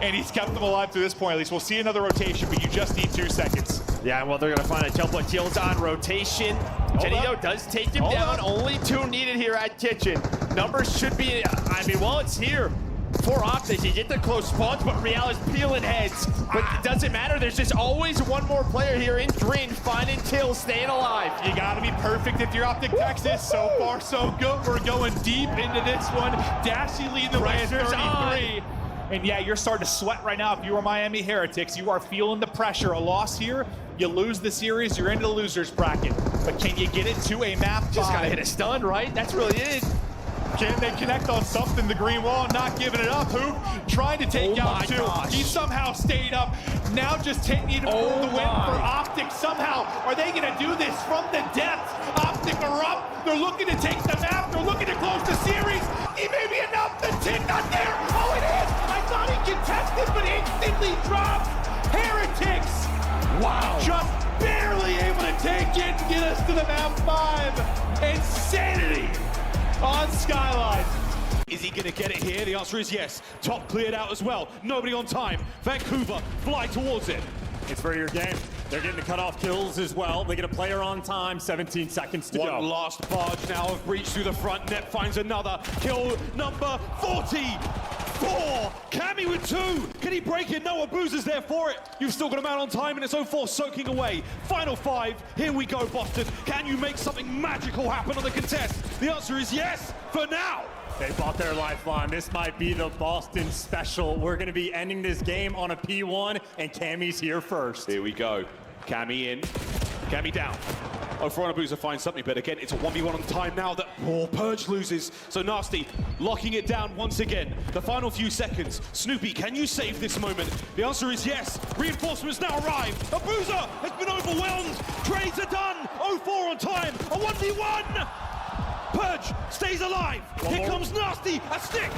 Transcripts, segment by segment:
and he's kept them alive to this point. At least we'll see another rotation, but you just need 2 seconds. Yeah, well, they're going to find a Hardpoint. Teal's on rotation. Genito does take him down. Only 2 needed here at Kitchen. Numbers should be, I mean, well, it's here. 4 optics, you get the close spawns, but Real is peeling heads. But it doesn't matter, there's just always one more player here in green, finding kills, staying alive. You gotta be perfect if you're Optic Texas. So far, so good. We're going deep into this one. Dashy leading the way at 33. And yeah, you're starting to sweat right now. If you are Miami Heretics, you are feeling the pressure. A loss here, you lose the series, you're into the loser's bracket. But can you get it to a map 5? Just gotta hit a stun, right? That's really it. Can they connect on something? The green wall not giving it up. Hoop trying to take out 2. Gosh. He somehow stayed up. Now just need to pull the win for Optic somehow. Are they going to do this from the depths? Optic are up. They're looking to take the map. They're looking to close the series. It may be enough. The tick not there. Oh, it is. I thought he contested, but instantly drops. Heretics. Wow. Just barely able to take it and get us to the map 5. Insanity on Skyline. Is he going to get it here? The answer is yes. Top cleared out as well. Nobody on time. Vancouver fly towards it. It's for your game. They're getting the cutoff kills as well. They get a player on time. 17 seconds to go. One last barge now of breach through the front. Net finds another. Kill number 44. Cammy with 2. Can he break it? No, Abuza's there for it. You've still got a man on time, and it's 0-4 soaking away. Final 5. Here we go, Boston. Can you make something magical happen on the contest? The answer is yes, for now. They bought their lifeline. This might be the Boston special. We're going to be ending this game on a P1, and Cammy's here first. Here we go. Cammy in. Cammy down. Abuza finds something, but again, it's a 1v1 on time now that Purge loses. So Nasty locking it down once again. The final few seconds. Snoopy, can you save this moment? The answer is yes. Reinforcements now arrive. Abuza has been overwhelmed. Trades are done. 0-4 on time. A 1v1. Purge stays alive. Here comes Nasty. A stick.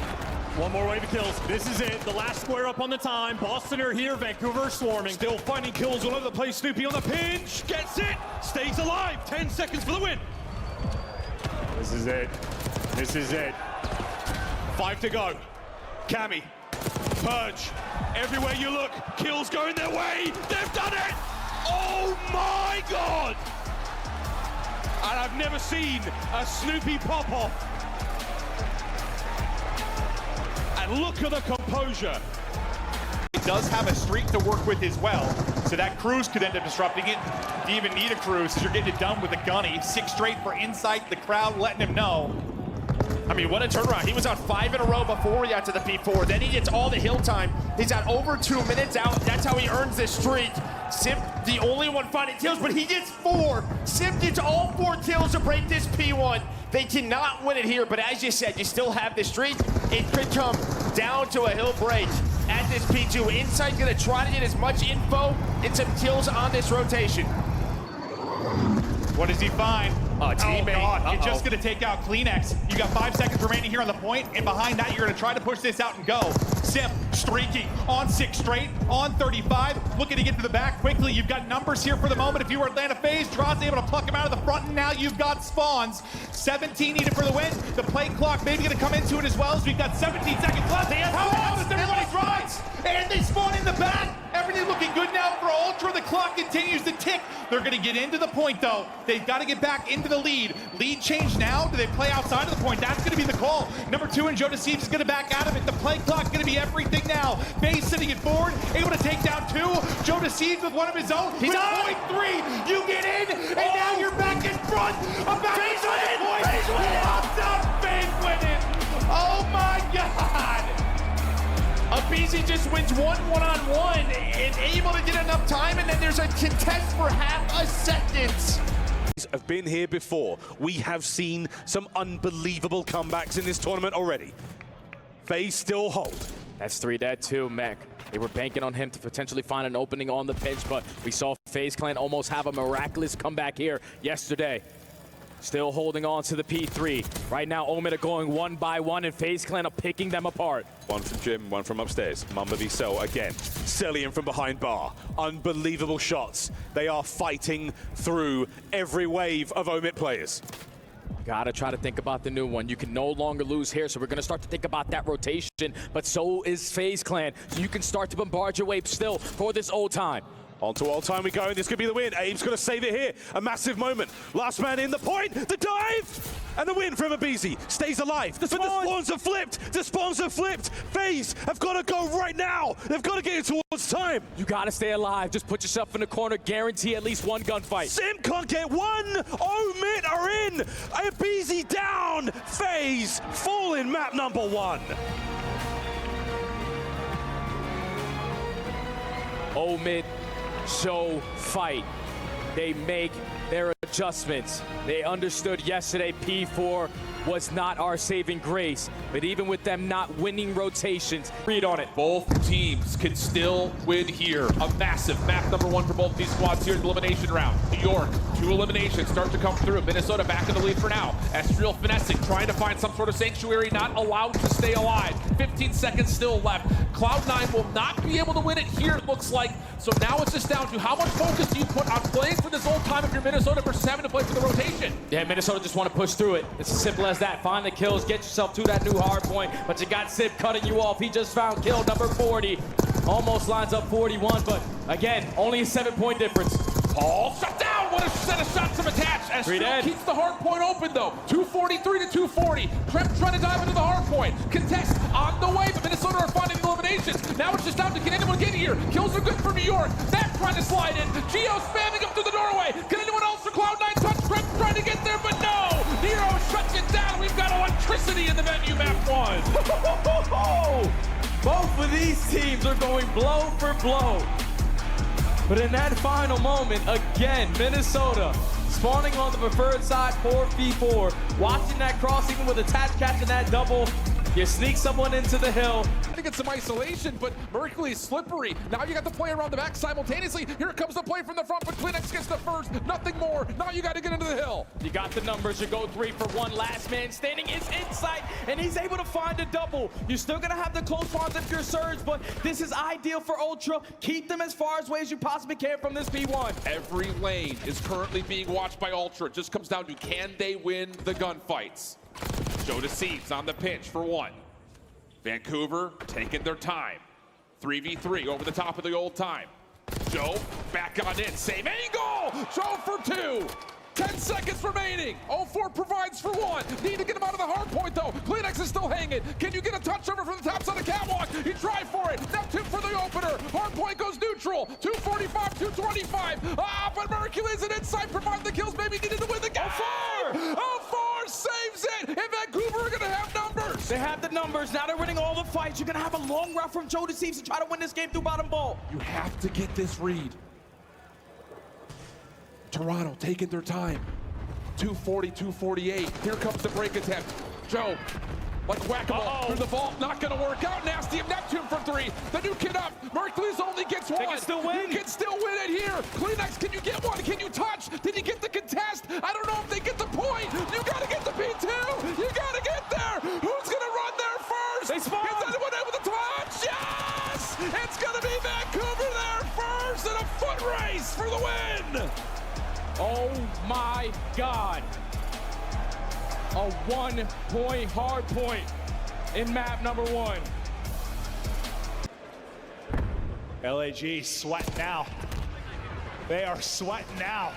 One more wave of kills. This is it. The last square up on the time. Boston are here. Vancouver swarming. Still finding kills all over the place. Snoopy on the pinch. Gets it. Stays alive. 10 seconds for the win. This is it. This is it. 5 to go. Cammy. Purge. Everywhere you look. Kills going their way. They've done it. Oh my God. And I've never seen a Snoopy pop-off. And look at the composure. It does have a streak to work with as well, so that cruise could end up disrupting it. Do you even need a cruise because you're getting it done with a gunny? 6 straight for Insight, the crowd letting him know. I mean, what a turnaround. He was on 5 in a row before we got to the P4. Then he gets all the hill time. He's got over 2 minutes out. That's how he earns this streak. Simp, the only one finding kills, but he gets 4. Simp gets all 4 kills to break this P1. They cannot win it here, but as you said, you still have this streak. It could come down to a hill break at this P2. Insight's gonna try to get as much info and some kills on this rotation. What does he find? Teammate. Oh God, you're just gonna take out Kleenex. You got 5 seconds remaining here on the point, and behind that, you're gonna try to push this out and go. Simp streaking on 6 straight, on 35, looking to get to the back quickly. You've got numbers here for the moment. If you were Atlanta FaZe, Draw's able to pluck him out of the front, and now you've got spawns. 17 needed for the win. The play clock maybe gonna come into it as well, as we've got 17 seconds left. How does everybody drives? And they spawn in the back. Everything looking good now for Ultra. The clock continues to tick. They're gonna get into the point though. They've got to get back into the lead. Lead change now. Do they play outside of the point? That's gonna be the call. Number 2 and Joe Deceived is gonna back out of it. The play clock gonna be everything now. FaZe sitting it forward, able to take down 2. Joe Deceived with one of his own. He's on point 3. You get in, and now you're back in front. FaZe winning! FaZe winning! Awesome! FaZe winning! Oh my God! Abizi just wins 1-1-on-1 and able to get enough time, and then there's a contest for half a second. Have been here before. We have seen some unbelievable comebacks in this tournament already. FaZe still hold. That's 3 dead too, Mech. They were banking on him to potentially find an opening on the pitch, but we saw FaZe Clan almost have a miraculous comeback here yesterday. Still holding on to the P3. Right now, Omid are going 1 by 1, and FaZe Clan are picking them apart. One from Jim, one from upstairs. Mamba v Cell again. Cellian from behind bar. Unbelievable shots. They are fighting through every wave of Omid players. Gotta try to think about the new one. You can no longer lose here, so we're gonna start to think about that rotation, but so is FaZe Clan. So you can start to bombard your way still for this old time. On to all time we go, and this could be the win. Abe's going to save it here. A massive moment. Last man in, the point, the dive, and the win from Abizi. Stays alive, but the spawns have flipped. The spawns have flipped. FaZe have got to go right now. They've got to get it towards time. You gotta stay alive. Just put yourself in the corner. Guarantee at least one gunfight. Sim can't get one. Omid are in. Abizi down. FaZe fall in map number 1. Omid show fight. They make their adjustments. They understood yesterday P4 was not our saving grace, but even with them not winning rotations, read on it. Both teams can still win here. A massive map number 1 for both these squads here in the elimination round. New York, 2 eliminations start to come through. Minnesota back in the lead for now. Estriel finessing, trying to find some sort of sanctuary, not allowed to stay alive. 15 seconds still left. Cloud9 will not be able to win it here, it looks like. So now it's just down to how much focus do you put on playing for this old time if you're Minnesota versus having to play for the rotation. Yeah, Minnesota just want to push through it. It's as simple as that. Find the kills, get yourself to that new hard point, but you got Sip cutting you off. He just found kill number 40. Almost lines up 41, but again, only a 7-point difference. Paul shut down. What a set of shots from attached. Estriel keeps the hard point open though. 243 to 240. Prep trying to dive into the hard point. Contest on the way, but Minnesota are finding the eliminations. Now it's just down to can anyone get here. Kills are good for New York. That trying to slide in. Geo spamming up through the doorway. Can anyone else for Cloud9 touch? Prep trying to get there, but no. Nero shuts it down. We've got electricity in the venue, map 1. Both of these teams are going blow for blow. But in that final moment, again, Minnesota spawning on the preferred side for P4. Watching that cross, even with attached catching that double. You sneak someone into the hill. To get some isolation, but Mercury's slippery. Now you got the play around the back simultaneously. Here comes the play from the front, but Kleenex gets the first. Nothing more. Now you got to get into the hill. You got the numbers. You go 3 for 1. Last man standing is inside, and he's able to find a double. You're still going to have the close ones if you're Surge, but this is ideal for Ultra. Keep them as far away as you possibly can from this P1. Every lane is currently being watched by Ultra. It just comes down to can they win the gunfights. Joe Deceived on the pinch for 1. Vancouver taking their time. 3v3 over the top of the old time. Joe back on in. Same angle. Joe for 2. 10 seconds remaining. 0-4 provides for 1. Need to get him out of the hard point though. Kleenex is still hanging. Can you get a touch over from the top side of the catwalk? He tried for it. Neptune for the opener. Hard point goes neutral. 245, 225. But Mercury's an inside. Provide the kills. Maybe needed to win the game. 0-4 saves it. And Vancouver are going to have numbers. They have the numbers. Now they're winning all the fights. You're going to have a long route from Joe Deceived to try to win this game through bottom ball. You have to get this read. Toronto taking their time. 240, 248. Here comes the break attempt. Joe, like whack-a-mole through the vault. Not going to work out. Nasty of Neptune for 3. The new kid up. Mercury's only gets 1. They can still win. You can still win it here. Kleenex, can you get 1? Can you touch? Did he get the contest? I don't know if they get the point. You got to get the P2. You got to get there. Who's going to run there first? They spawn. Is anyone able to touch? Yes! It's going to be Vancouver there first in a foot race for the win. Oh my God. A 1-point hard point in map number 1. LAG sweating now. They are sweating now.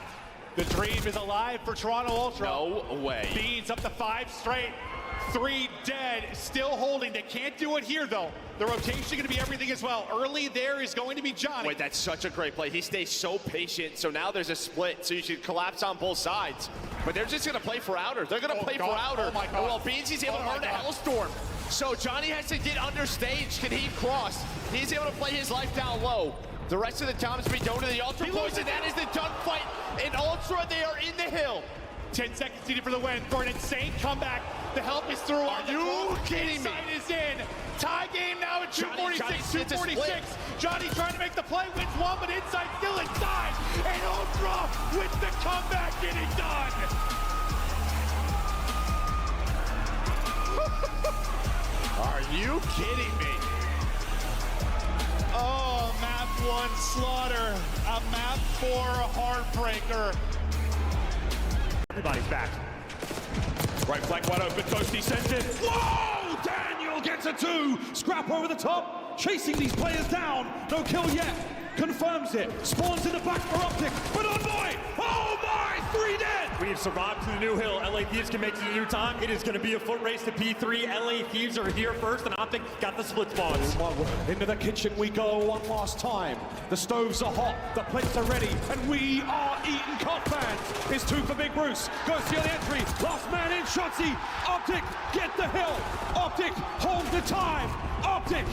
The dream is alive for Toronto Ultra. No way. Beans up to 5 straight. 3 dead, still holding. They can't do it here though. The rotation going to be everything as well. Early there is going to be Johnny. Wait, that's such a great play. He stays so patient. So now there's a split. So you should collapse on both sides. But they're just going to play for outer. They're going to play for outer. Oh my God. Well, Beansy's able to earn a Hellstorm. So Johnny has to get understage. Can he cross? He's able to play his life down low. The rest of the time is being done to the Ultra Poison. That is the done fight. In Ultra, they are in the hill. 10 seconds needed for the win for an insane comeback. The help is through. Are you kidding me? Inside is in. Tie game now at 246, 246. Johnny trying to make the play, wins 1, but inside still inside. And Ultra with the comeback getting done. Are you kidding me? Oh, map 1 slaughter. A map 4 heartbreaker. Everybody's back. Right flank wide open, Ghosty sends it. Whoa! Daniel gets a 2. Scrap over the top, chasing these players down. No kill yet. Confirms it. Spawns in the back for Optic. But Envoy! Oh my! 3 dead! We've survived to the new hill. LA Thieves can make it to the new time. It is going to be a foot race to P3. LA Thieves are here first, and Optic got the split spawns. Into the kitchen we go one last time. The stoves are hot, the plates are ready, and we are eating cop fans. It's 2 for Big Bruce. Goes to the entry. Last man in, Shotzi. Optic, get the hill. Optic, hold the time. Optic,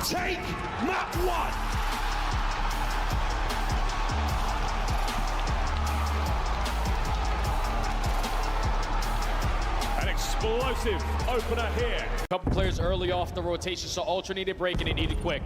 take map 1. Explosive opener here. Couple players early off the rotation, so Ultra needed break and he needed quick.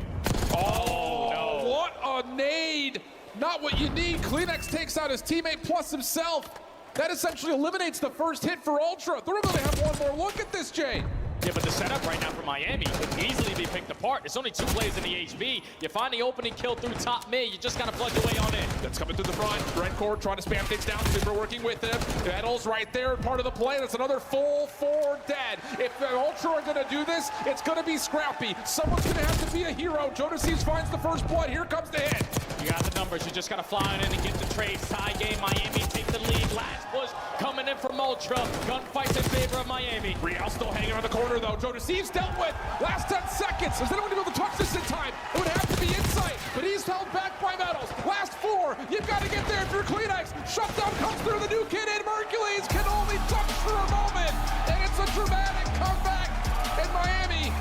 Oh, no. What a nade. Not what you need. Kleenex takes out his teammate plus himself. That essentially eliminates the first hit for Ultra. They're going to have one more look at this, Jay. Yeah, but the setup right now for Miami could easily be picked apart. There's only 2 players in the HB. You find the opening kill through top mid, you just gotta plug your way on in. That's coming through the front. Redcore trying to spam things down. Super working with him. Battle's right there, part of the play. That's another full 4 dead. If the Ultra are gonna do this, it's gonna be scrappy. Someone's gonna have to be a hero. Jodasieves finds the first blood. Here comes the hit. You got the numbers. You just gotta fly in and get the trades. Tie game. Miami take the lead. Last push coming in from Ultra. Gunfights in favor of Miami. Real still hanging on the corner though. Jodasieves dealt with. Last 10 seconds. Is anyone able to touch this in time? It would have to be Insight, but he's held back by Metals. Last 4. You've got to get there if you're Kleenex. Shutdown comes through. The new kid in Hercules can only touch for a moment, and it's a dramatic comeback in Miami.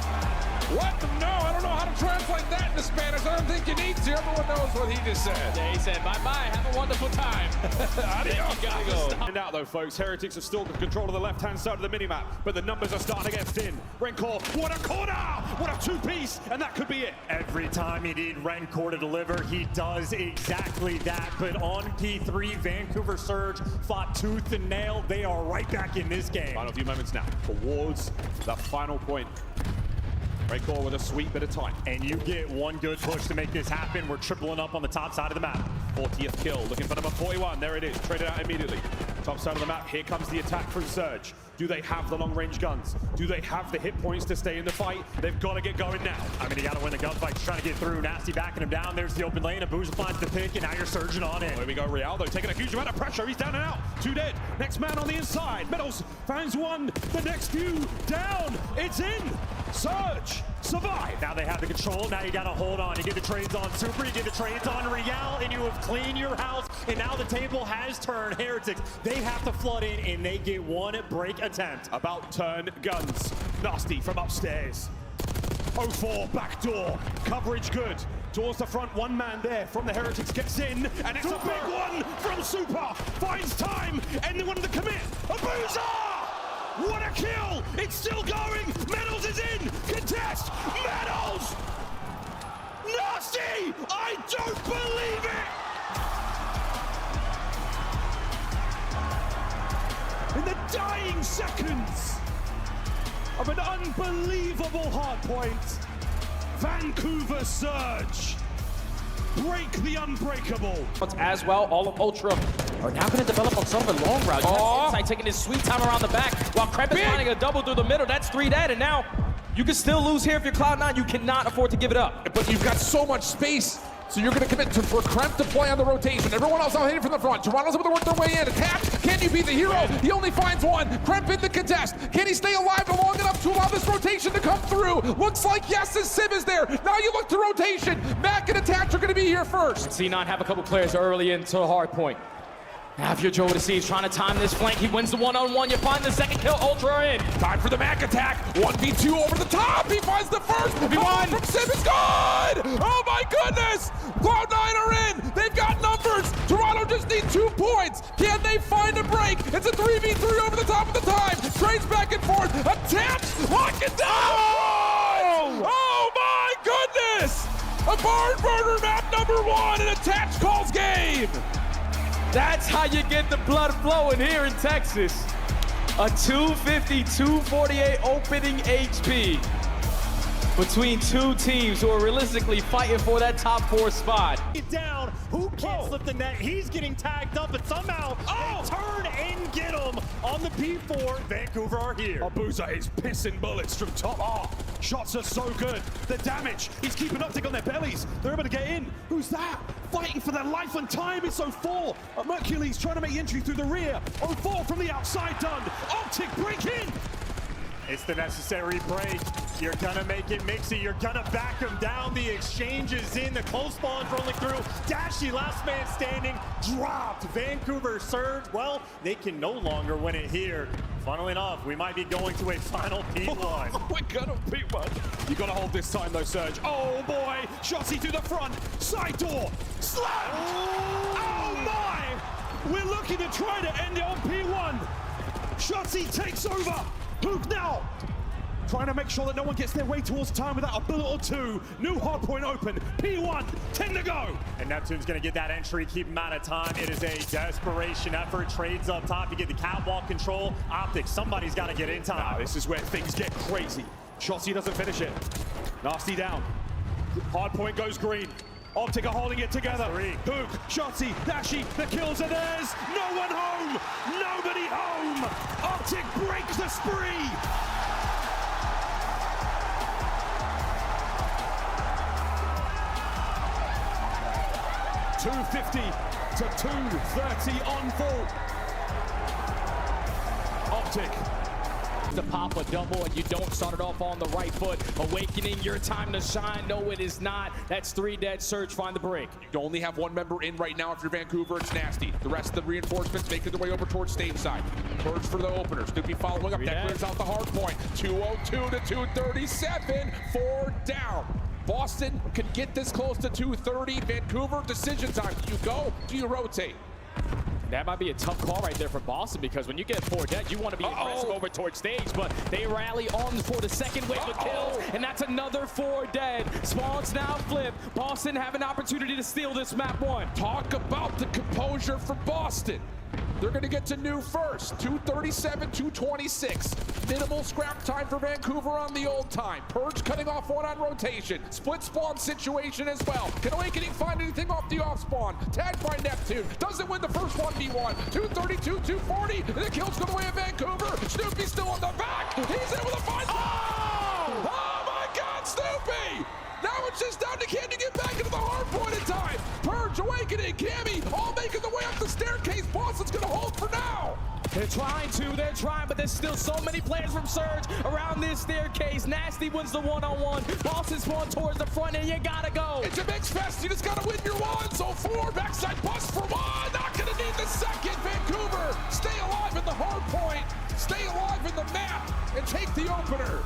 What? No, I don't know how to translate that into Spanish. I don't think you need to. Everyone knows what he just said. Yeah, he said, bye-bye, have a wonderful time. Adios, Adios. And out though, folks. Heretics have still got control of the left-hand side of the minimap, but the numbers are starting to get thin. Rencore, what a corner! What a 2-piece, and that could be it. Every time you need Rencore to deliver, he does exactly that. But on P3, Vancouver Surge fought tooth and nail. They are right back in this game. Final few moments now towards that final point. Rencore with a sweet bit of time. And you get one good push to make this happen. We're tripling up on the top side of the map. 40th kill, looking for number 41. There it is, traded out immediately. Top side of the map, here comes the attack from Surge. Do they have the long-range guns? Do they have the hit points to stay in the fight? They've got to get going now. I mean, you got to win the gunfight. He's trying to get through. Nasty backing him down. There's the open lane. Abuja finds the pick, and now you're surging on in. Here we go, Real, though, taking a huge amount of pressure. He's down and out. 2 dead. Next man on the inside. Metals finds 1. The next few down. It's in. Surge. Survive. Now they have the control. Now you got to hold on. You get the trades on Super. You get the trades on Real, and you have cleaned your house. And now the table has turned. Heretics, they have to flood in, and they get 1 break attempt. About turn guns. Nasty from upstairs. 0-4 back door. Coverage good. Towards the front, 1 man there from the Heretics gets in, and it's a big one from Super. Finds time. Anyone to commit. Abuja! What a kill! It's still going! Metals is in! Contest! Metals! Nasty! I don't believe it! In the dying seconds of an unbelievable hardpoint, Vancouver Surge break the unbreakable. As well, all of Ultra are now going to develop on some of the long route. Insight taking his sweet time around the back, while Crep is finding a double through the middle. That's 3 dead, and now you can still lose here if you're Cloud9. You cannot afford to give it up. But you've got so much space, so you're going to commit for Kremp to play on the rotation. Everyone else out hitting from the front. Toronto's able to work their way in. Attack. Can you be the hero? He only finds 1. Kremp in the contest. Can he stay alive long enough to allow this rotation to come through? Looks like yes, his Sim is there. Now you look to rotation. Mac and Attach are going to be here first. C9 have a couple players early into the hard point. Now if you're Jodasieves trying to time this flank, he wins the one-on-one. You find the second kill, Ultra are in. Time for the Mac attack. 1v2 over the top. He finds the first. One from Sim is good. Oh my goodness. Cloud9 are in. They've got numbers. Toronto just needs 2 points. Can they find a break? It's a 3v3 over the top of the time. Trades back and forth. Attach. Lock it down. Oh my goodness. A barn burner map number 1 and Attach calls game. That's how you get the blood flowing here in Texas. A 250, 248 opening HP. between two teams who are realistically fighting for that top 4 spot. Get down. Who can't slip the net? He's getting tagged up, but somehow they turn and get him on the P4. Vancouver are here. Abuza is pissing bullets from top. Shots are so good. The damage, he's keeping Optic on their bellies. They're able to get in. Who's that? Fighting for their life and time. It's 04. Mercules trying to make entry through the rear. 04 from the outside done. Optic break in. It's the necessary break. You're gonna make it mixy. You're gonna back him down. The exchange is in. The close spawns rolling through. Dashy, last man standing, dropped. Vancouver surge. Well, they can no longer win it here. Funnily enough, we might be going to a final P1. We're gonna P1. You gotta hold this time though, Surge. Oh boy, Shotzi to the front. Side door. Slammed. Oh my. We're looking to try to end it on P1. Shotzi takes over. Hook now! Trying to make sure that no one gets their way towards time without a bullet or two. New hardpoint open. P1, 10 to go. And Neptune's gonna get that entry, keep him out of time. It is a desperation effort. Trades up top to get the catwalk control. Optics, somebody's gotta get in time. This is where things get crazy. Shotzi doesn't finish it. Nasty down. Hardpoint goes green. Optic are holding it together. Hook, Shotzi, Dashy, the kills are theirs. No one home. Nobody home. Optic breaks the spree. .250 to 230 on full. Optic. To pop a double and you don't start it off on the right foot. Awakening, your time to shine. No, it is not. That's 3 dead. Surge, find the break. You only have one member in right now. If you're Vancouver, it's Nasty. The rest of the reinforcements making their way over towards stage side. Purge for the opener. Snoopy following up. That clears out the hard point. 202 to 237. 4 down. Boston can get this close to 230. Vancouver, decision time. Do you go? Do you rotate? That might be a tough call right there for Boston, because when you get 4 dead, you want to be aggressive over towards stage, but they rally on for the second wave of kills, and that's another 4 dead. Spawns now flip. Boston have an opportunity to steal this map 1. Talk about the composure for Boston. They're going to get to new first. 237, 226. Minimal scrap time for Vancouver on the old time. Purge cutting off one on rotation. Split spawn situation as well. Can Awakening find anything off the off spawn? Tagged by Neptune. Doesn't win the first 1v1. 232, 240. And the kills go away in Vancouver. Snoopy's still on the back. He's able to find. Oh my God, Snoopy! Now it's just down to can you get back into the hard point in time. Purge, Awakening, Cammy, all making the way up the staircase. Boston's gonna hold for now. They're trying, but there's still so many players from Surge around this staircase. Nasty wins the one-on-one. Boston spawn towards the front, and you gotta go. It's a mix fest. You just gotta win your one. So 4 backside bust for 1. Not gonna need the second. Vancouver, stay alive in the hard point. Stay alive in the map and take the opener.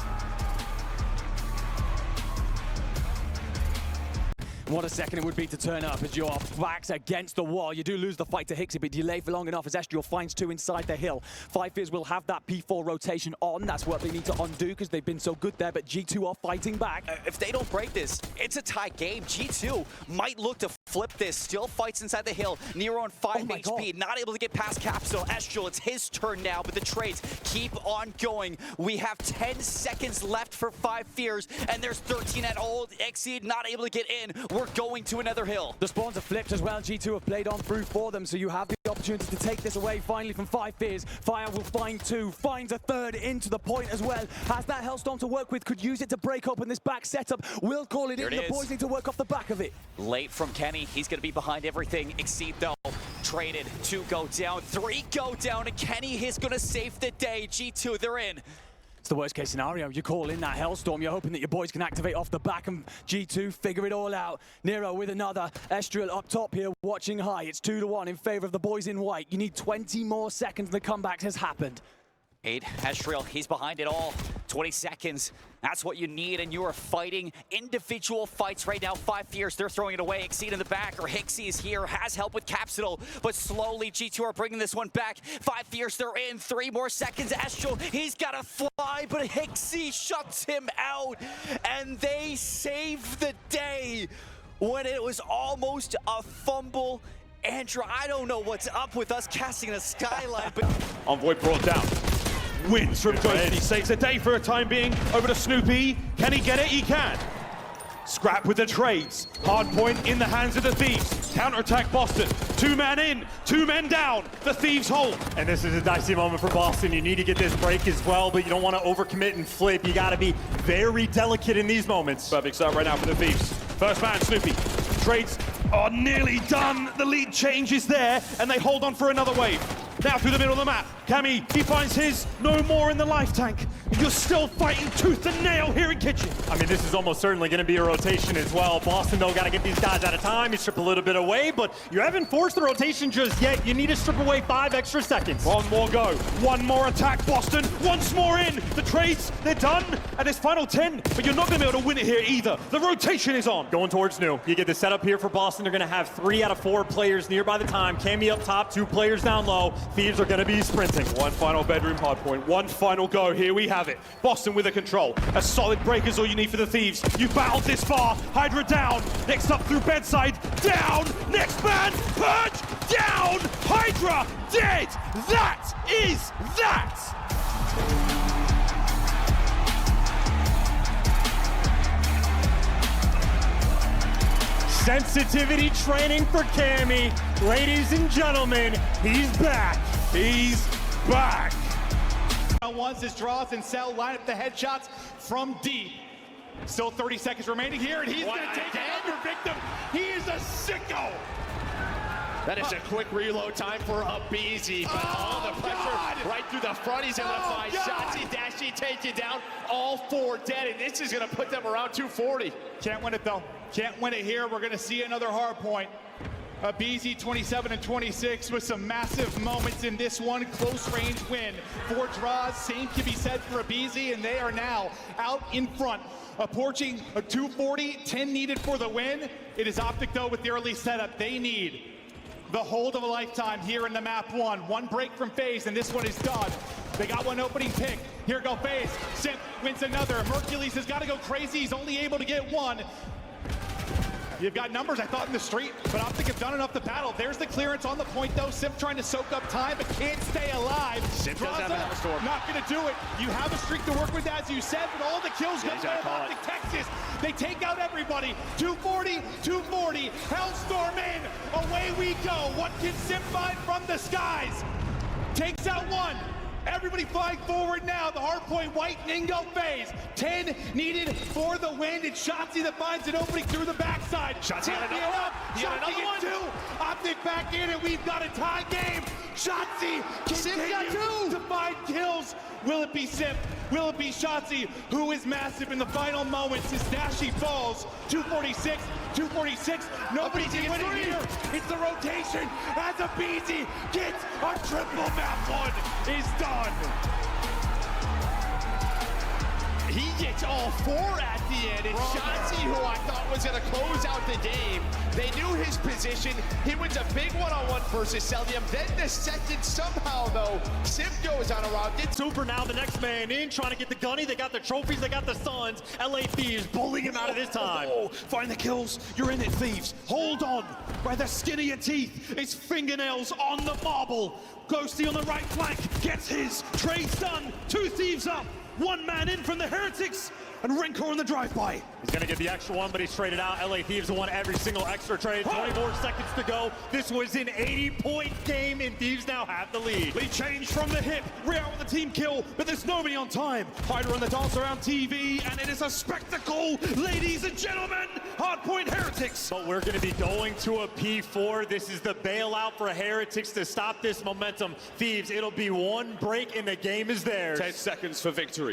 What a second it would be to turn up as your back's against the wall. You do lose the fight to Hixie, but delay for long enough as Estriel finds 2 inside the hill. 5 Fears will have that P4 rotation on. That's what they need to undo because they've been so good there, but G2 are fighting back. If they don't break this, it's a tie game. G2 might look to flip this. Still fights inside the hill. Nero on 5 HP, not able to get past Capsule. Estriel, it's his turn now, but the trades keep on going. We have 10 seconds left for 5 Fears, and there's 13 at old. Exceed not able to get in. We're going to another hill. The spawns are flipped as well. G2 have played on through for them, so you have the opportunity to take this away finally from 5 Fears. Fire will find 2, finds a 3rd into the point as well. Has that Hellstorm to work with, could use it to break open this back setup. Will call it in. The boys need to work off the back of it. Late from Kenny. He's going to be behind everything. Exceed though. Traded. 2 go down. 3 go down. And Kenny is going to save the day. G2, they're in. It's the worst case scenario. You call in that Hellstorm. You're hoping that your boys can activate off the back and G2 figure it all out. Nero with another. Estriel up top here watching high. It's 2-1 in favor of the boys in white. You need 20 more seconds. The comeback has happened. 8, Estriel, he's behind it all. 20 seconds, that's what you need, and you are fighting individual fights right now. 5 Fears, they're throwing it away. Exceed in the back, or Hixie is here, has help with Capsule, but slowly G2 are bringing this one back. 5 Fears, they're in. 3 more seconds. Estriel, he's got to fly, but Hixie shuts him out, and they save the day when it was almost a fumble. Andrew, I don't know what's up with us casting a Skyline, but... Envoy brought down. wins from Ghosty. Saves the day for a time being. Over to Snoopy. Can he get it? He can. Scrap with the trades. Hardpoint in the hands of the Thieves. Counterattack Boston. 2 men in, 2 men down. The Thieves hold. And this is a dicey moment for Boston. You need to get this break as well, but you don't want to overcommit and flip. You got to be very delicate in these moments. Perfect start right now for the Thieves. First man, Snoopy. Trades are nearly done. The lead change is there, and they hold on for another wave. Now through the middle of the map. Cammy, he finds his. No more in the life tank. You're still fighting tooth and nail here in Kitchen. I mean, this is almost certainly going to be a rotation as well. Boston, though, got to get these guys out of time. You strip a little bit away, but you haven't forced the rotation just yet. You need to strip away 5 extra seconds. One more go. One more attack, Boston. Once more in. The trades, they're done. And it's final 10, but you're not going to be able to win it here either. The rotation is on. Going towards new. You get the setup here for Boston. They're going to have 3 out of 4 players near by the time. Cammy up top, 2 players down low. Thieves are going to be sprinting. One final bedroom hardpoint. One final go. Here we have it. Boston with the control. A solid break is all you need for the Thieves. You've battled this far. Hydra down. Next up through bedside. Down. Next man. Purge. Down. Hydra dead. That is that. Sensitivity training for Cammy. Ladies and gentlemen, he's back. He's back. Once this draws and Cell line up the headshots from deep. Still 30 seconds remaining here, and he's going to take another victim. He is a sicko. That is a quick reload time for Abizi, but all the pressure right through the front. He's able to find shots. He Dashy take you down. All 4 dead, and this is going to put them around 240. Can't win it though. Can't win it here. We're going to see another hard point. Abizi 27 and 26 with some massive moments in this one. Close range win. 4 draws. Same can be said for Abizi, and they are now out in front. Approaching a 240, 10 needed for the win. It is Optic though with the early setup. They need the hold of a lifetime here in the map 1. 1 break from FaZe, and this one is done. They got 1 opening pick. Here go FaZe. Simp wins another. Mercules has got to go crazy. He's only able to get 1. You've got numbers, I thought, in the street, but Optic have done enough to battle. There's the clearance on the point, though. Simp trying to soak up time, but can't stay alive. Simp does have a hellstorm. Not going to do it. You have a streak to work with, as you said, but all the kills go to Optic Texas. They take out everybody. 240, 240. Hellstorm in. Away we go. What can Simp find from the skies? Takes out 1. Everybody flying forward now. The hardpoint white and go FaZe. 10 needed for the win. It's Shotzi that finds an opening through the backside. Shotzi got another one. He got another one. 2. Optic back in, and we've got a tie game. Shotzi continues to find kills. Will it be Simp? Will it be Shotzi, who is massive in the final moments as Dashy falls? 246, 246. Nobody can win it here. It's the rotation as Abizi gets a triple. Map 1 is done. He gets all 4 at the end. It's Shotzi, who I thought was going to close out the game. They knew his position. He wins a big one-on-one versus Celium. Then the second, somehow, though, Simp goes on a rocket. Super now, the next man in, trying to get the gunny. They got the trophies, they got the Suns. LA Thieves bullying him out of this time. Oh, find the kills. You're in it, Thieves. Hold on. By the skin of your teeth. It's fingernails on the marble. Ghosty on the right flank gets his. Trade's done. 2 Thieves up. 1 man in from the Heretics, and Renkor on the drive-by. He's going to get the extra 1, but he's traded out. LA Thieves won every single extra trade. 24 seconds to go. This was an 80-point game, and Thieves now have the lead. Lead change from the hip. Real with the team kill, but there's nobody on time. Hydra on the dance around TV, and it is a spectacle, ladies and gentlemen. Hardpoint Heretics. But we're going to be going to a P4. This is the bailout for Heretics to stop this momentum. Thieves, it'll be 1 break, and the game is theirs. 10 seconds for victory.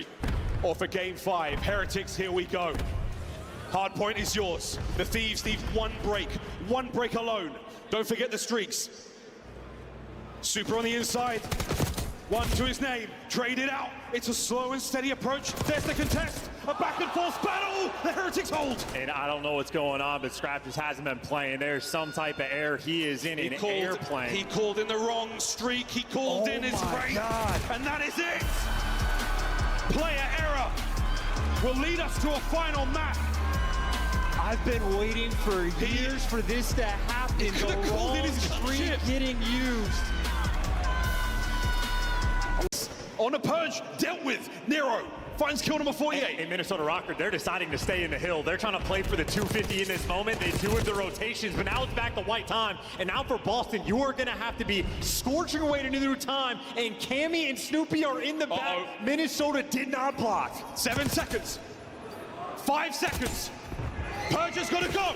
Or for game 5. Heretics, here we go. Hardpoint is yours. The Thieves need 1 break. 1 break alone. Don't forget the streaks. Super on the inside. 1 to his name. Trade it out. It's a slow and steady approach. There's the contest. A back and forth battle. The Heretics hold. And I don't know what's going on, but Scrap just hasn't been playing. There's some type of error. He is in an airplane. He called in the wrong streak. He called in his break. And that is it. Player error will lead us to a final map. I've been waiting for years for this to happen. The wrong streak getting used. on a purge, dealt with. Nero finds kill number 48. In Minnesota Rockford, they're deciding to stay in the hill. They're trying to play for the 250 in this moment. They do it the rotations, but now it's back to white time. And now for Boston, you are going to have to be scorching away to new time. And Cammy and Snoopy are in the back. Minnesota did not block. 7 seconds. 5 seconds. Purge has got to go.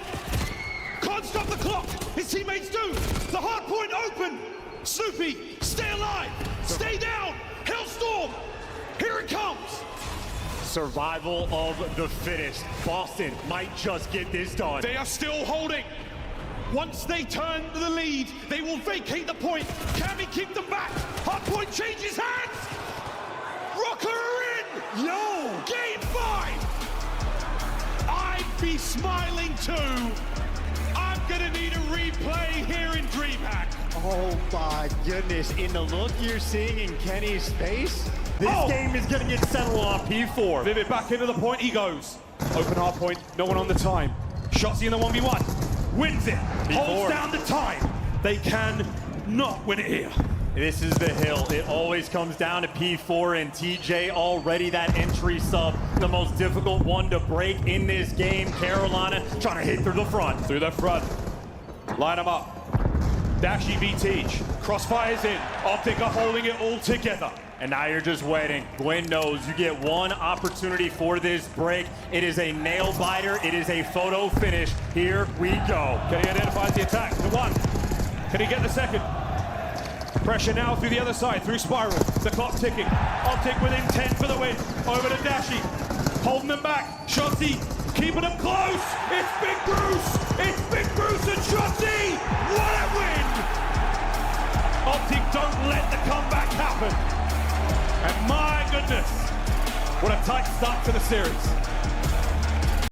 Can't stop the clock. His teammates do. The hard point open. Snoopy, stay alive. Stay down. Hellstorm. Here it comes. Survival of the fittest. Boston might just get this done. They are still holding. Once they turn the lead, they will vacate the point. Cammy keep them back. Hardpoint changes hands. Rocker are in. Yo! Game 5. I'd be smiling too. I'm gonna need a replay here in DreamHack. Oh my goodness, in the look you're seeing in Kenny's face, this game is gonna get settled on P4. Vivid back into the point he goes. Open hard point, no one on the time. Shotsy in the 1v1. Wins it. Holds down the time. They can not win it here. This is the hill. It always comes down to P4 and TJ already that entry sub. The most difficult one to break in this game. Carolina trying to hit through the front. Through the front. Line them up. Dashy v Teach. Crossfire's in. Optic are holding it all together. And now you're just waiting. Gwyn knows you get one opportunity for this break. It is a nail biter. It is a photo finish. Here we go. Can he identify the attack? The one. Can he get the second? Pressure now through the other side, through Spiral. The clock ticking. Optic within 10 for the win. Over to Dashy. Holding them back. Shotzi keeping them close. It's Big Bruce. It's Big Bruce and Shotzi. What a win. Optic don't let the comeback happen. And my goodness, what a tight start to the series.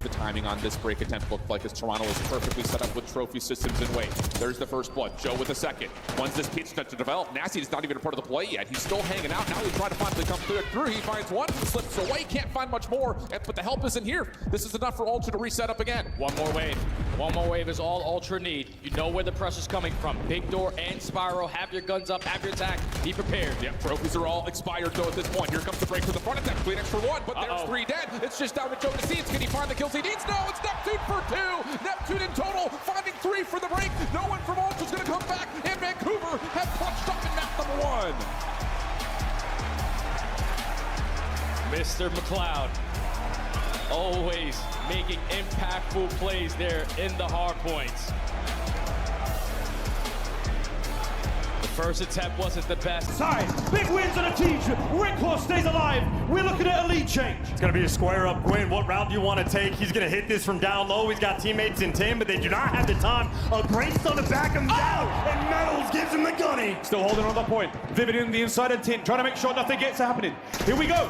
The timing on this break attempt looked like as Toronto was perfectly set up with trophy systems in way. There's the first blood. Joe with the second. Once this pitch starts to develop, Nasty is not even a part of the play yet. He's still hanging out. Now he's trying to finally come through. He finds one, slips away, can't find much more, but the help isn't here. This is enough for Ultra to reset up again. One more wave. One more wave is all Ultra need. You know where the pressure's coming from. Big door and Spiral. Have your guns up, have your attack. Be prepared. Yep, trophies are all expired though at this point. Here comes the break for the front attack. Clean for one, but there's 3 dead. It's just down to Joe Deceives. Can he find the kills he needs? No, it's Neptune for 2. Neptune in total, finding 3 for the break. No one from Ultra's gonna come back, and Vancouver have clutched up in map number 1. Mr. McLeod, always making impactful plays there in the hard points. The first attempt wasn't the best. Side, big wins on a Teach. Red stays alive. We're looking at a lead change. It's going to be a square up. Gwyn, what route do you want to take? He's going to hit this from down low. He's got teammates in 10, but they do not have the time. A great stun to back him down, and Metals gives him the gunny. Still holding on the point. Vivid in the inside and Tint, trying to make sure nothing gets happening. Here we go.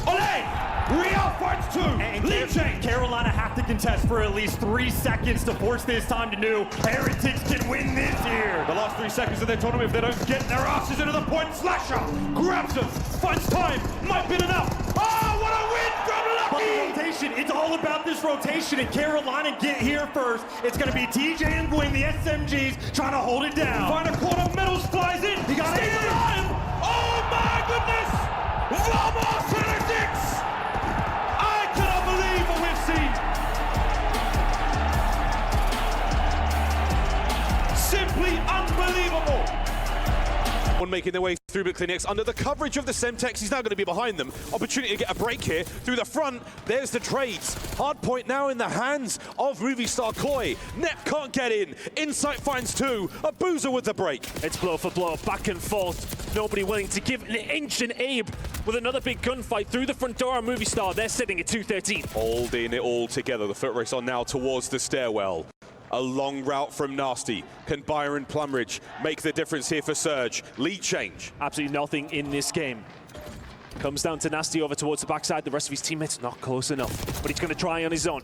Ole! Real fights 2. Lead change. Carolina have to contest for at least 3 seconds to force this time to new. Heretics can win this here. The last 3 seconds of their tournament, if they don't get their asses into the point, Slasher grabs them, finds time, might be enough. Oh, what a win from Lucky! But the rotation, it's all about this rotation, and Carolina get here first. It's going to be TJ and Gwyn, the SMGs, trying to hold it down. Find a corner, Metals flies in, he got it alive! Oh my goodness! Vamos Heretics! I cannot believe what we've seen! Simply unbelievable! One making their way through, but Clinics under the coverage of the Semtex. He's now going to be behind them. Opportunity to get a break here through the front. There's the trades. Hardpoint now in the hands of Movie Star Koi. Net can't get in. Insight finds 2. A boozer with the break. It's blow for blow, back and forth. Nobody willing to give an inch, and Abe with another big gunfight through the front door on Movie Star. They're sitting at 213. Holding it all together. The foot race on now towards the stairwell. A long route from Nasty. Can Byron Plumridge make the difference here for Surge? Lead change. Absolutely nothing in this game. Comes down to Nasty over towards the backside. The rest of his teammates not close enough, but he's going to try on his own.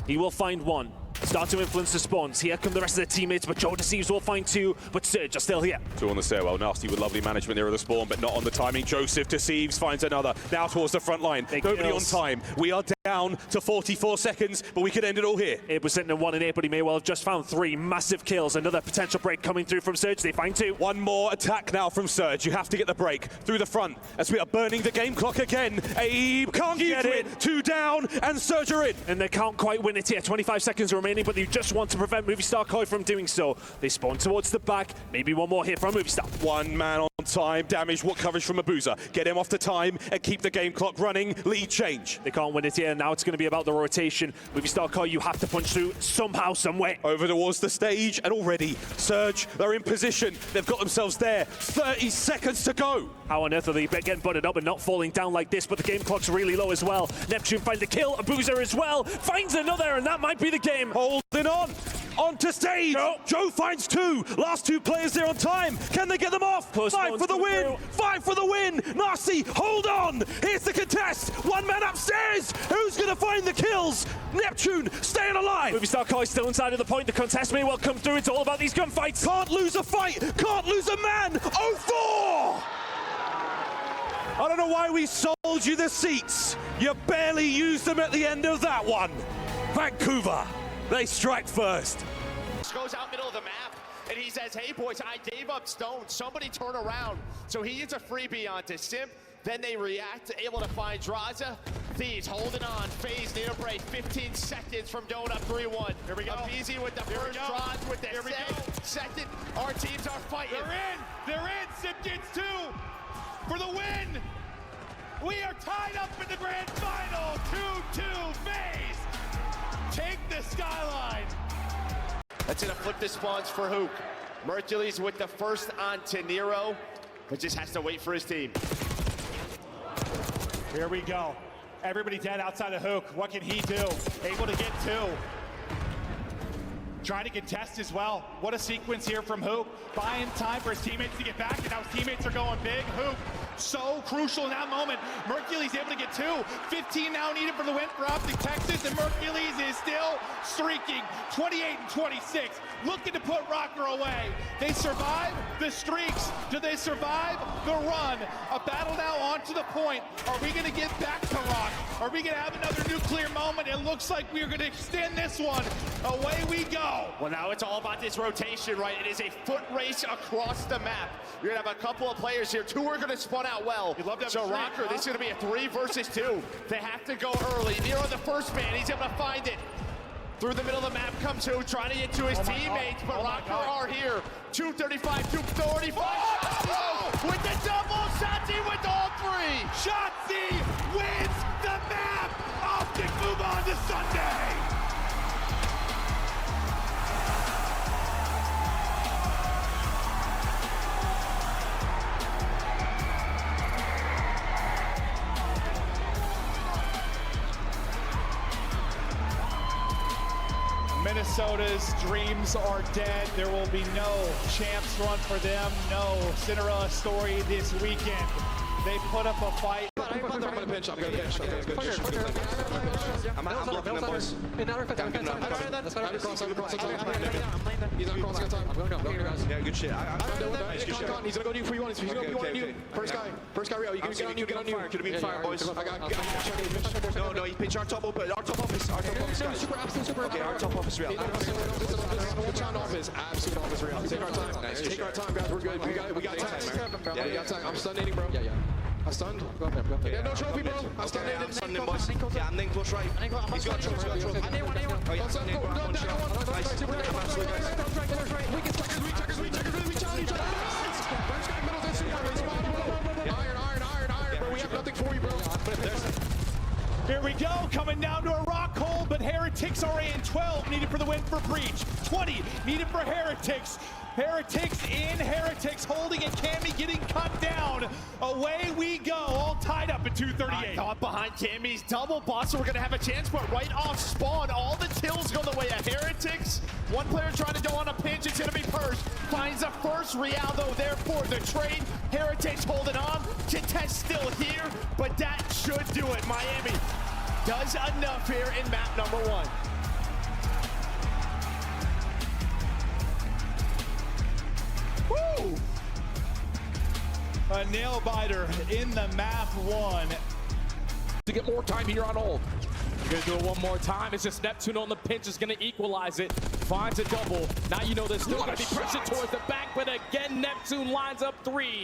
He will find one. Start to influence the spawns. Here come the rest of the teammates, but Joe Deceives will find 2, but Surge are still here. 2 on the stairwell. Nasty with lovely management there of the spawn, but not on the timing. Joseph Deceives finds another. Now towards the front line. Nobody on time. We are down to 44 seconds, but we could end it all here. It was sitting at 1 and 8, but he may well have just found 3 massive kills. Another potential break coming through from Surge. They find 2. One more attack now from Surge. You have to get the break through the front as we are burning the game clock again. Abe can't get it. 2 down and Surge are in. And they can't quite win it here. 25 seconds remaining, but they just want to prevent Movistar Koi from doing so. They spawn towards the back. Maybe one more here from Movistar. One man on time. Damage. What coverage from Abuza? Get him off the time and keep the game clock running. Lead change. They can't win it here. Now it's going to be about the rotation. Movistar Koi, you have to punch through somehow, some way. Over towards the stage, and already Surge, they're in position. They've got themselves there. 30 seconds to go. How on earth are they getting butted up and not falling down like this? But the game clock's really low as well. Neptune finds a kill. Abuza as well. Finds another, and that might be the game. Holding on. Onto stage. No. Joe finds 2. Last 2 players there on time. Can they get them off? Close 5 for the win. 5 for the win. Nasty, hold on. Here's the contest. One man upstairs. Who's going to find the kills? Neptune staying alive. Movistar Koi still inside of the point. The contest may well come through. It's all about these gunfights. Can't lose a fight. Can't lose a man. 0-4. I don't know why we sold you the seats. You barely used them at the end of that one. Vancouver, they strike first. Goes out middle of the map, and he says, hey boys, I gave up stone. Somebody turn around. So he gets a freebie onto Simp. Then they react, able to find Draza. Thieves holding on. FaZe near break. 15 seconds from going up 3-1. Here we go. Easy with the first, Draza with the second. Our teams are fighting. They're in. Simp gets 2 for the win. We are tied up in the grand final. 2-2 FaZe. Take the Skyline. That's gonna flip the spawns for Hook. Mercules with the first on Tenero, but just has to wait for his team. Here we go. Everybody dead outside of Hook. What can he do? Able to get 2. Trying to contest as well. What a sequence here from Hook. Buying time for his teammates to get back, and now his teammates are going big. Hook, so crucial in that moment. Mercules able to get 2. 15 now needed for the win for Optic Texas, and Mercules is still streaking. 28 and 26. Looking to put Rocker away. They survive the streaks. Do they survive the run? A battle now onto the point. Are we going to get back to Rock? Are we going to have another nuclear moment? It looks like we're going to extend this one. Away we go. Well, now it's all about this rotation, right? It is a foot race across the map. You're going to have a couple of players here. 2 are going to spawn out well. You'd love to have so a streak, Rocker, huh? this is going to be a 3 versus 2. They have to go early. Nero, the first man, he's able to find it. Through the middle of the map comes Who, trying to get to his teammates, but Rocker are here. 235, 235. Oh! With the double, Shotzi with all 3. Shotzi wins the map. Optic move on to Sunday. Minnesota's dreams are dead. There will be no champs run for them. No Cinderella story this weekend. They put up a fight. I'm gonna pinch. I'm blocking them, boys. He's on cross, got time. I'm going to go. Yeah, good shit. He's gonna go new for you. He's gonna be new. First guy, Real. You can get on new. Could have been fire, boys. No, he pinch our top open. Our top office, guys. Super. Okay, our top office, Real. Absolute office, Real. Take our time. Take our time, guys. We're good. We got time. Yeah, we got time. I'm stunned, bro. Yeah. I'm stunned. Yeah, no trophy, bro. I'm stunned. I'm stunned, boys. Yeah, I'm push right. He's got a trophy. Oh, yeah. Iron, we have nothing for you, bro. Here we go, coming down to a rock hole, but Heretics are in. 12 needed for the win for Breach. 20 needed for Heretics. Heretics in, Heretics holding, and Cammy getting cut down. Away we go, all tied up at 238. I thought behind Cammy's double boss, we're going to have a chance, but right off spawn, all the kills go the way of Heretics. One player trying to go on a pinch, it's going to be Purse. Finds a first, Rialdo there for the trade. Heretics holding on, contest still here, but that should do it. Miami does enough here in map number 1. Woo! A nail biter in the map 1. To get more time here on hold. We're gonna do it one more time. It's just Neptune on the pinch is gonna equalize it. Finds a double. Now you know there's still gonna be pressure towards the back, but again, Neptune lines up 3.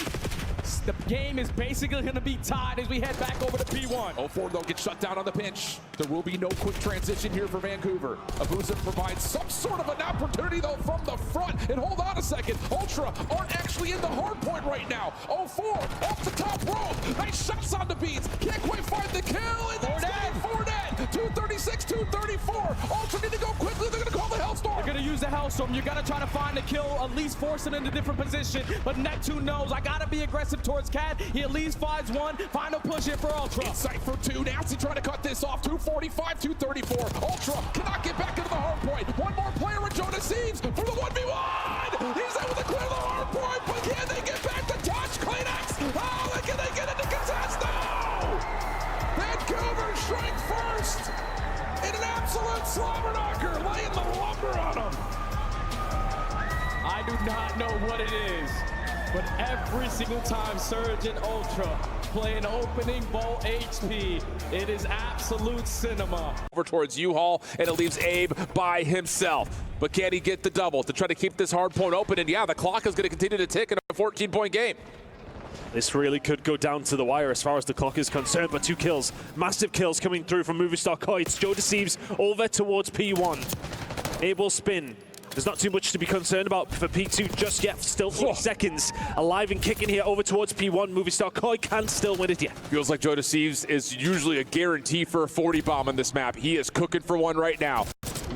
The game is basically going to be tied as we head back over to P1. 0-4 though gets shut down on the pinch. There will be no quick transition here for Vancouver. Abusa provides some sort of an opportunity though from the front. And hold on a second, Ultra aren't actually in the hard point right now. 0-4 off the top rope. Nice shots on the beats. Can't quite find the kill. And that's Ford dead. 236, 234. Ultra need to go quickly. They're going to call the Hellstorm. They're going to use the Hellstorm. You got to try to find a kill, at least force it into different position. But Neptune knows I got to be aggressive towards Cat. He at least finds one. Final push here for Ultra. Insight for 2. Nasty trying to cut this off. 245, 234. Ultra cannot get back into the hard point. One more player in Jonas Eves for the 1v1. He's able to clear the hard point, but can they get back to touch? Kleenex. Oh, can they get into contest? No! Vancouver strike first in an absolute slobber knocker, laying the lumber on them. I do not know what it is, but every single time Surge and Ultra play an opening ball HP, it is absolute cinema. Over towards U-Haul, and it leaves Abe by himself. But can he get the double to try to keep this hard point open? And yeah, the clock is going to continue to tick in a 14-point game. This really could go down to the wire as far as the clock is concerned, but 2 kills. Massive kills coming through from Movie Star Koi. It's Joe Deceives over towards P1. Abe will spin. There's not too much to be concerned about for P2 just yet. Still 40 seconds. Alive and kicking here over towards P1. Movie Star Koi can still win it, yeah. Feels like Joe Deceives is usually a guarantee for a 40 bomb on this map. He is cooking for one right now.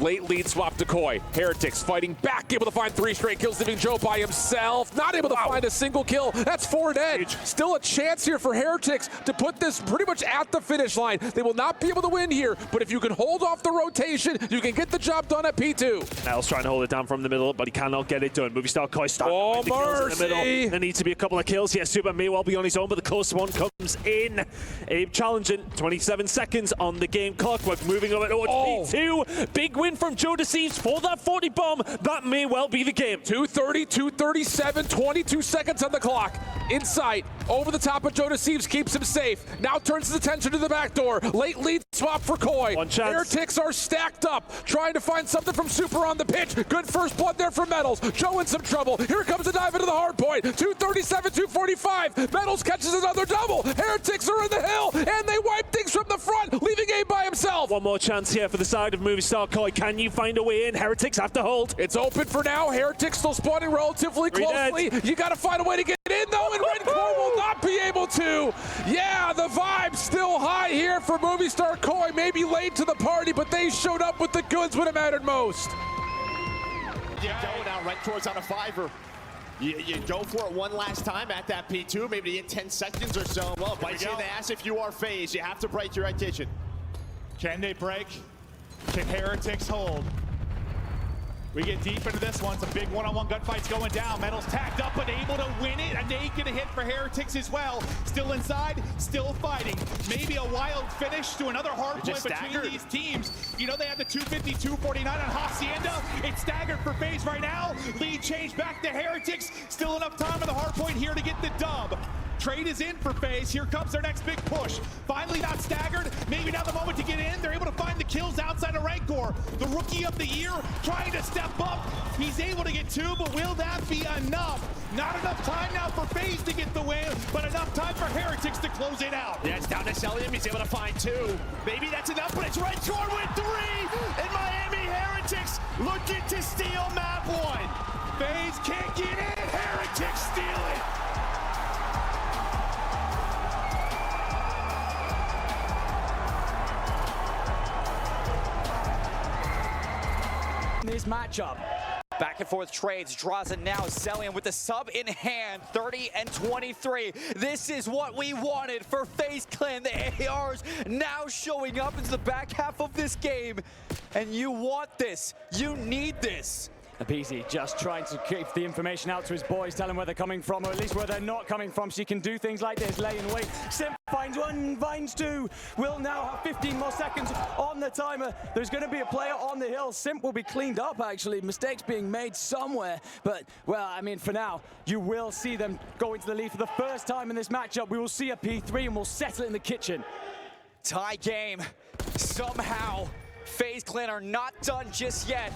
Late lead swap to Koi. Heretics fighting back, able to find 3 straight kills, leaving Joe by himself. Not able to find a single kill. That's 4 dead. Still a chance here for Heretics to put this pretty much at the finish line. They will not be able to win here, but if you can hold off the rotation, you can get the job done at P2. Nels trying to hold it down from the middle, but he cannot get it done. Movie Star Koi starting to find the kills in the middle. There needs to be a couple of kills here. Super may well be on his own, but the close one comes in. Abe challenging. 27 seconds on the game clock. We're moving over towards P2. Big win from Joe Deceives for that 40 bomb. That may well be the game. 230, 237, 22 seconds on the clock. Insight over the top of Joe Deceives keeps him safe. Now turns his attention to the back door. Late lead swap for Koi. One chance. Heretics are stacked up, trying to find something from Super on the pitch. Good first blood there for Metals. Joe in some trouble. Here comes the dive into the hard point. 237, 245. Metals catches another double. Heretics are in the hill, and they wipe things from the front, leaving Abe by himself. One more chance here for the side of Movie Star Koi. Can you find a way in? Heretics have to hold. It's open for now. Heretics still spawning relatively closely. You got to find a way to get in, though, and Red Core will not be able to. Yeah, the vibe's still high here for Movie Star Koi. Maybe late to the party, but they showed up with the goods when it mattered most. You go now right towards on a 5er. You go for it one last time at that P2, maybe to get 10 seconds or so. Well, bites you in the ass if you are FaZe. You have to break your attention. Can they break? Can Heretics hold? We get deep into this one. Some big one-on-one gunfights going down. Metals tagged up but able to win it. A naked hit for Heretics as well. Still inside, still fighting. Maybe a wild finish to another hard point between these teams. You know they have the 250, 249 on Hacienda. It's staggered for FaZe right now. Lead change back to Heretics. Still enough time on the hard point here to get the dub. Trade is in for FaZe. Here comes their next big push. Finally not staggered. Maybe now the moment to get in. They're able to find the kills outside of Rancor. The rookie of the year trying to step up. He's able to get 2, but will that be enough? Not enough time now for FaZe to get the win, but enough time for Heretics to close it out. Yeah, it's down to Celium. He's able to find 2. Maybe that's enough, but it's Rancor with 3. And Miami Heretics looking to steal map 1. FaZe can't get in. Heretics steal it. This matchup. Back and forth trades, draws it now. Celium with the sub in hand, 30 and 23. This is what we wanted for FaZe Clan. The ARs now showing up into the back half of this game. And you want this. You need this. PZ just trying to keep the information out to his boys, tell him where they're coming from, or at least where they're not coming from, so he can do things like this, lay in wait. Simp finds 1, finds 2. Will now have 15 more seconds on the timer. There's going to be a player on the hill. Simp will be cleaned up, actually. Mistakes being made somewhere. But, well, I mean, for now, you will see them go into the lead for the first time in this matchup. We will see a P3 and we'll settle it in the kitchen. Tie game. Somehow, FaZe Clan are not done just yet.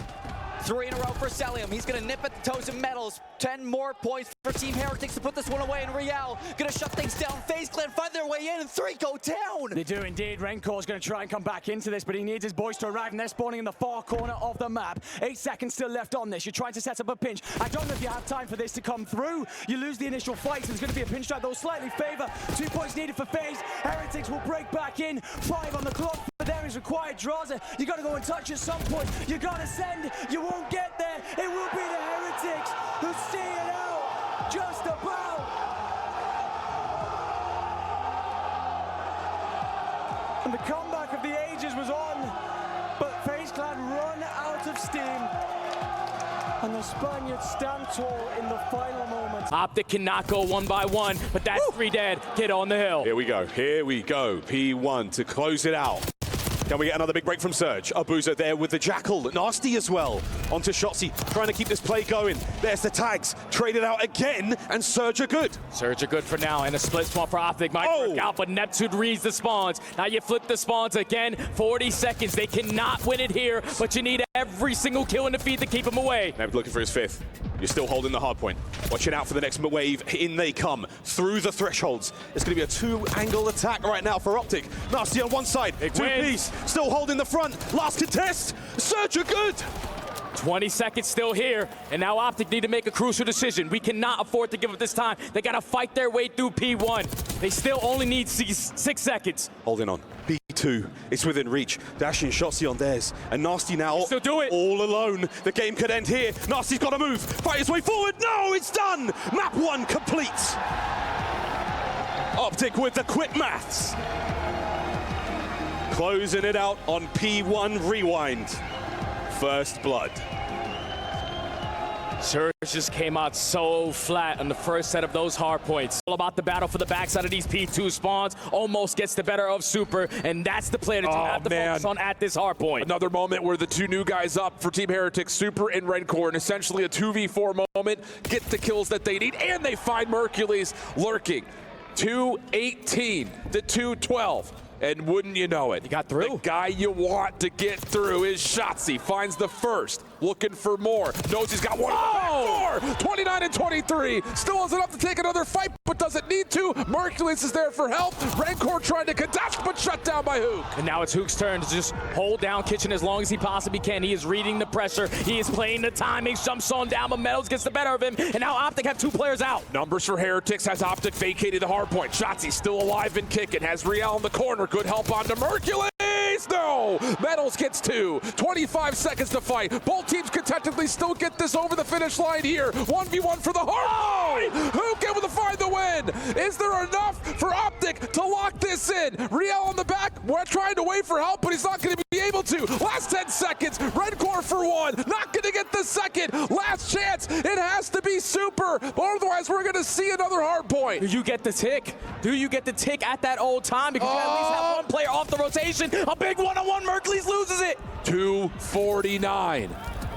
3 in a row for Celium. He's gonna nip at the toes of Metals. 10 more points for Team Heretics to put this one away, and Real gonna shut things down. FaZe Clan find their way in, and 3 go down. They do indeed. Renkor's gonna try and come back into this, but he needs his boys to arrive, and they're spawning in the far corner of the map. 8 seconds still left on this. You're trying to set up a pinch. I don't know if you have time for this to come through. You lose the initial fight, so there's gonna be a pinch strike that will slightly favor. 2 points needed for FaZe. Heretics will break back in. 5 on the clock. But there is required. Draza, you gotta go and touch at some point. You gotta send. You won't get there. It will be the Heretics who see it out. Just about. And the comeback of the ages was on, but FaZe Clan run out of steam. And the Spaniards stand tall in the final moments. Optic cannot go 1 by 1, but that's 3 dead. Get on the hill. Here we go. Here we go. P1 to close it out. Can we get another big break from Surge? Abuza there with the Jackal. Nasty as well. Onto Shotzi, trying to keep this play going. There's the tags. Traded out again, and Surge are good. Surge are good for now, and a split spawn for Optic might work out, but Neptune reads the spawns. Now you flip the spawns again. 40 seconds. They cannot win it here, but you need every single kill in the feed to keep him away. Nev looking for his 5th. You're still holding the hard point. Watching out for the next wave. In they come. Through the thresholds. It's going to be a 2-angle attack right now for Optic. Nasty on one side. 2-piece. Still holding the front. Last contest. Surge are good. 20 seconds still here, and now Optic need to make a crucial decision. We cannot afford to give up this time. They got to fight their way through P1. They still only need 6 seconds. Holding on. B2, it's within reach. Dashi and Shotzi on theirs. And Nasty now still do it. All alone. The game could end here. Nasty's got to move. Fight his way forward. No, it's done. Map 1 complete. Optic with the quick maths. Closing it out on P1 Rewind. First blood. Surge just came out so flat on the first set of those hard points. All about the battle for the backside of these P2 spawns. Almost gets the better of Super, and that's the player that you have to focus on at this hard point. Another moment where the 2 new guys up for Team Heretics, Super and Redcore, and essentially a 2v4 moment, get the kills that they need, and they find Mercules lurking. 2-18 to 2-12. And wouldn't you know it, you got through. The guy you want to get through is Shotzi. Finds the first, looking for more. Knows he's got one on the back door. 29 and 23. Still has enough to take another fight, but doesn't need to. Mercules is there for help. Rancor trying to contest, but shut down by Hook. And now it's Hook's turn to just hold down Kitchen as long as he possibly can. He is reading the pressure. He is playing the timing. Jumps on down, but Metals gets the better of him. And now Optic have 2 players out. Numbers for Heretics has Optic vacated the hard point. Shotzi still alive and kicking. Has Real in the corner. Good help onto Mercules. No! Metals gets 2. 25 seconds to fight. Both teams could technically still get this over the finish line here. 1v1 for the hard point. Hook able to find the win. Is there enough for Optic to lock this in? Real on the back. We're trying to wait for help, but he's not going to be able to. Last 10 seconds. Redcore for 1. Not going to get the second. Last chance. It has to be Super. But otherwise, we're going to see another hard point. Do you get the tick? Do you get the tick at that old time? Because you at least have one player off the rotation. A big one-on-one. Mercules loses it. 249.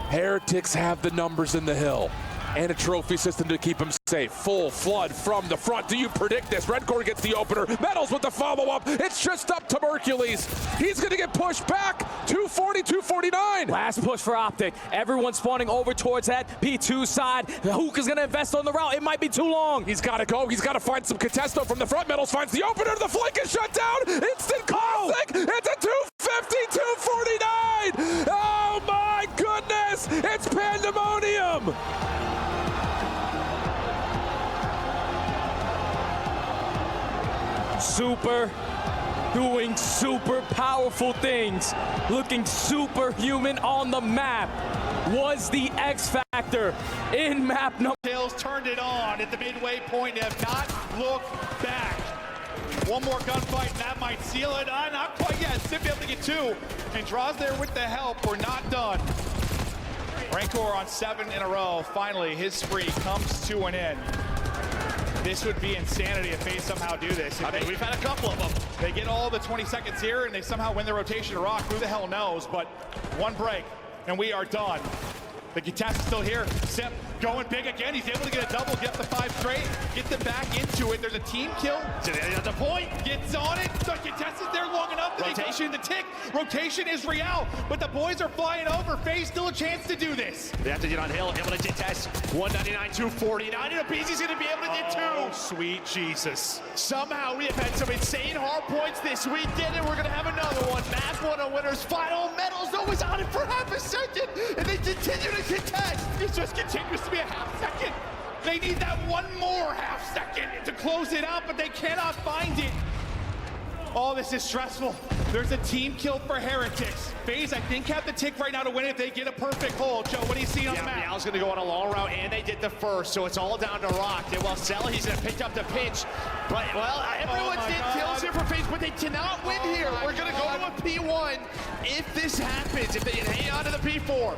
Heretics have the numbers in the hill and a trophy system to keep them safe. Full flood from the front. Do you predict this? Redcore gets the opener. Metals with the follow-up. It's just up to Mercules. He's going to get pushed back. 240, 249. Last push for Optic. Everyone spawning over towards that P2 side. Hook is going to invest on the route. It might be too long. He's got to go. He's got to find some contesto from the front. Metals finds the opener. The flank is shut down. Instant classic. It's a 250, 249. Oh, my goodness. It's pandemonium. Super doing super powerful things, looking superhuman on the map, was the X factor in map number. Tails turned it on at the midway point and have not looked back. One more gunfight and that might seal it. Not quite yet. Sip able to get 2 and draws there with the help. We're not done. Rancor on 7 in a row. Finally, his spree comes to an end. This would be insanity if they somehow do this. I mean, we've had a couple of them. They get all the 20 seconds here and they somehow win the rotation to Rock. Who the hell knows? But one break and we are done. The contest is still here. Simp going big again. He's able to get a double, get the 5 straight, get them back into it. There's a team kill. At the point. Gets on it. The contest is there long enough. Rotation, the tick. Rotation is real, but the boys are flying over. FaZe still a chance to do this. They have to get on Hill, able to contest 199, 249, and Abizi's going to be able to get 2. Oh, sweet Jesus. Somehow we have had some insane hard points this weekend, and we're going to have another one. Map 1 winners, final medals, always on it for half a second, and they continue to contest. It just continues to be a half second. They need that one more half second to close it out, but they cannot find it. Oh, this is stressful. There's a team kill for Heretics. FaZe, I think, have the tick right now to win if they get a perfect hole. Joe, what do you see on the map? Meow's going to go on a long route, and they did the first, so it's all down to Rock. And while Sell, he's going to pick up the pinch. But, well, everyone's in kills here for FaZe, but they cannot win here. We're going to go to a P1 if this happens, if they can hang on to the P4.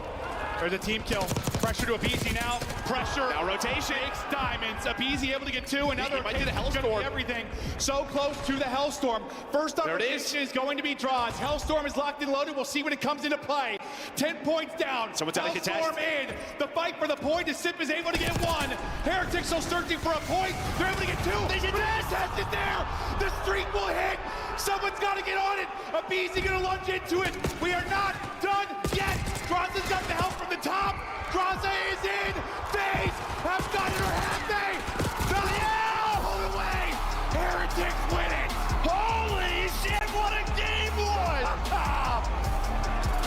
There's a team kill. Pressure to Abizi now. Pressure. Now rotation. Makes diamonds. Abizi able to get 2. Another might get a Hellstorm. Everything. So close to the Hellstorm. First on rotation is going to be draws. Hellstorm is locked and loaded. We'll see when it comes into play. 10 points down. Someone's out of contest. Hellstorm in. The fight for the point. The Sip is able to get 1. Heretics still searching for a point. They're able to get 2. They get contest it there. The streak will hit. Someone's got to get on it. Abizi going to lunge into it. We are not done yet. Graza's got the help from the top. Graza is in. FaZe have got it, or have they? CDL all the way. Heretics win it. Holy shit, what a game was!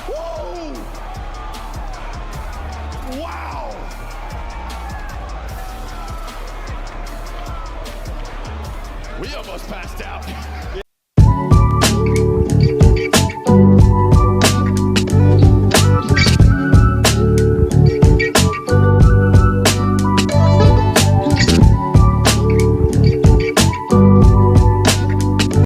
Woo! Wow! We almost passed out.